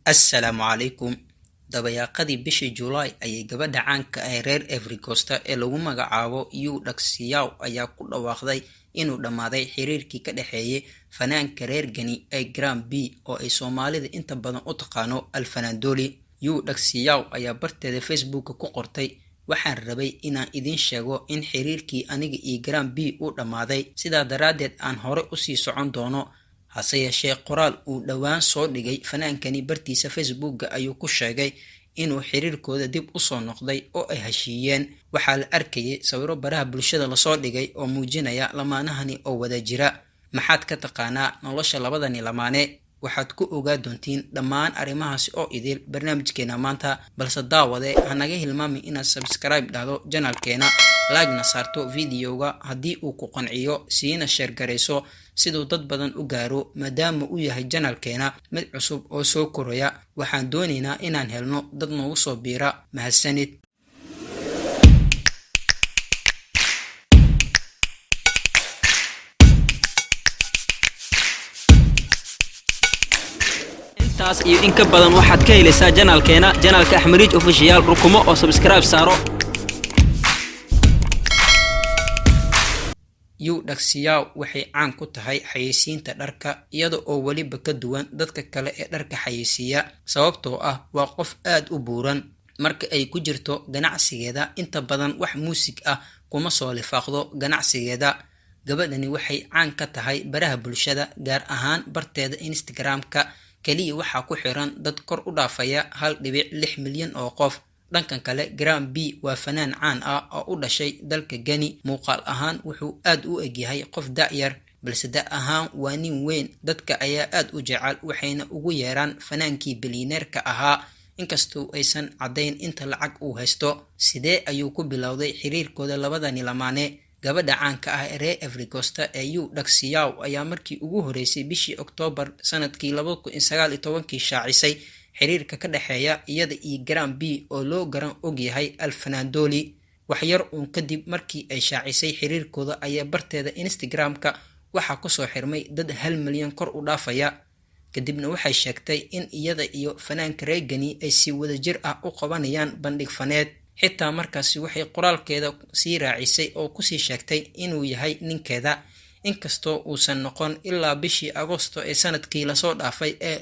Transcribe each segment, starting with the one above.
Assalaamu calaykum. Dabayaaqadii bishii July ayay gabadha caanka ah reer Ivory Coast ee lagu magacaabo Yu Daxiyao ayaa ku dhawaaqday inuu dhammaaday xiriirkii ka dhexeeyay fanaanka reer Gani ee Gram B oo ay Soomaalida inta badan u taqaano Alfanaandoli. Yu Daxiyao ayaa barteeda Facebook ku qortay: waxaan rabay inaan idin sheego in xiriirkii aniga iyo Gram B uu dhammaaday, sidaa daraaddeed aan hore u sii socon doono. hase yeeshee qoraal uu dhowaan soo dhigay fanaankani bartiisa Facebook ayuu ku sheegay inuu xiriirkooda dib u soo noqday oo ay heshiiyeen. waxaa la arkayay sawiro baraha bulshada lasoo dhigay oo muujinaya lamaanahani oo wada jira. maxaad ka taqaanaa nolosha labadani lamaane? waxaad ku ogaa doontiin dhammaan arrimahaasi oo idil barnaamijkeena maanta, balse daawade hanaga hilmaami inaad subscribe dhahdo channelkeena, like-na saarto videoga haddii uu ku qanciyo, siina share garayso siduu dad badan u gaaro, maadaama uu yahay channelkeena mid cusub oo soo koraya. waxaan doonaynaa inaan helno dad noogu soo biira. mahadsanid. taas iyo in ka badan waxaad ka helaysaa channelkeena Axmariij Official. rukumo oo subscribe saaro. Yu Daxiyao waxay caan ku tahay xayeysiinta dharka, iyada oo weliba ka duwan dadka kale ee dharka xayeysiiya, sababtoo ah waa qof aad u buuran. marka ay ku jirto ganacsigeeda inta badan wax muusig ah kuma soo lifaaqdo ganacsigeeda. gabadhani waxay caan ka tahay baraha bulshada, gaar ahaan barteeda Instagram-ka. kaliya waxaa ku xiran dad kor u dhaafaya 1.6 milyan oo qof. dhankan kale, Gram B waa fanaan caan ah oo u dhashay dalka Gani. muuqaal ahaan wuxuu aad u egyahay qof da'yar, balse da' ahaan waa nin weyn. dadka ayaa aad u jecel, waxayna ugu yeeraan fanaankii bilyaneerka ahaa, inkastoo aysan caddayn inta lacag uu haysto. sidee ayuu ku bilowday xiriirkooda labadani lamaane? gabadha caanka ah ee reer Ivory Coast ee Yu Daxiyao ayaa markii ugu horeysay bishii Oktoobar sanadkii 2019 shaacisay xiriirka ka dhexeeya iyada iyo Gram B oo loo garan og yahay Alfanaandoli. waxyar uun kadib markii ay shaacisay xiriirkooda ayaa barteeda Instagram-ka waxaa kusoo xirmay dad 1 milyan kor u dhaafaya. kadibna waxay sheegtay in iyada iyo fanaanka reer Gani ay si wadajir ah u qabanayaan bandhig faneed. xitaa markaasi waxay qoraalkeeda sii raacisay oo kusii sheegtay inuu yahay ninkeeda, inkastoo uusan noqon ilaa bishii Agoosto ee sanadkii lasoo dhaafay ee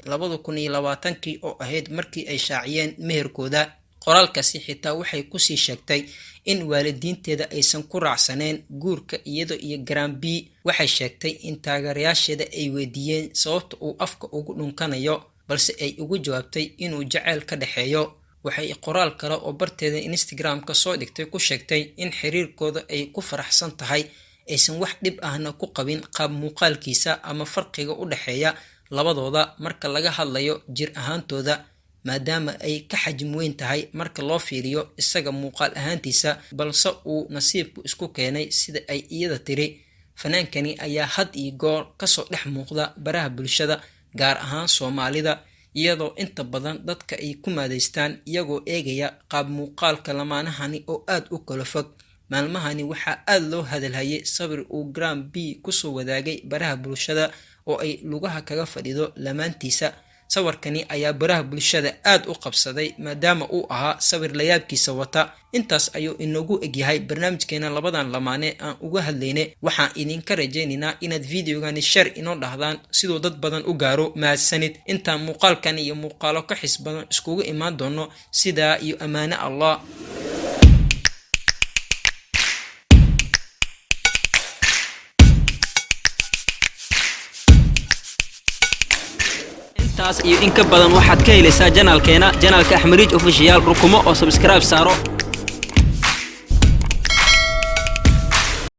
2020 oo ahayd markii ay shaaciyeen meherkooda. qoraalkaasi xitaa waxay kusii sheegtay in waalidiinteeda aysan ku raacsaneen guurka iyada iyo Gram B. waxay sheegtay in taageerayaasheeda ay weydiiyeen sababta uu afka ugu dhunkanayo, balse ay ugu jawaabtay inuu jacayl ka dhexeeyo. waxay qoraal kale oo barteeda Instagram-ka soo dhigtay ku sheegtay in xiriirkooda ay ku faraxsan tahay, aysan wax dhib ahna ku qabin qaab muuqaalkiisa ama farqiga u dhexeeya labadooda marka laga hadlayo jir ahaantooda, maadaama ay ka xajim weyn tahay marka loo fiiriyo isaga muuqaal ahaantiisa, balse uu nasiibku isku keenay sida ay iyada tiri. fanaankani ayaa had iyo goor kasoo dhex muuqda baraha bulshada, gaar ahaan Soomaalida, iyadoo inta badan dadka ay ku maadeystaan iyagoo eegaya qaab muuqaalka lamaanahani oo aad u kala fog. maalmahani waxaa aad loo hadalhayay sawir uu Gram B kusoo wadaagay baraha bulshada oo ay lugaha kaga fadhido lamaantiisa. sawirkani ayaa baraha bulshada aad u qabsaday maadaama uu ahaa sawir layaabkiisa wata. intaas ayuu inoogu egyahay barnaamijkeena labadan lamaane aan uga hadlayne. waxaan idinka rajaynaynaa inaad videogani share inoo dhahdaan siduu dad badan u gaaro. mahadsanid. intaan muuqaalkan iyo muuqaalo ka xis badan iskugu imaan doono, sidaa iyo ammaane Allah. taas iyo in ka badan waxaad ka helaysaa channelkeena Axmariij Official. rukumo oo subscribe saaro.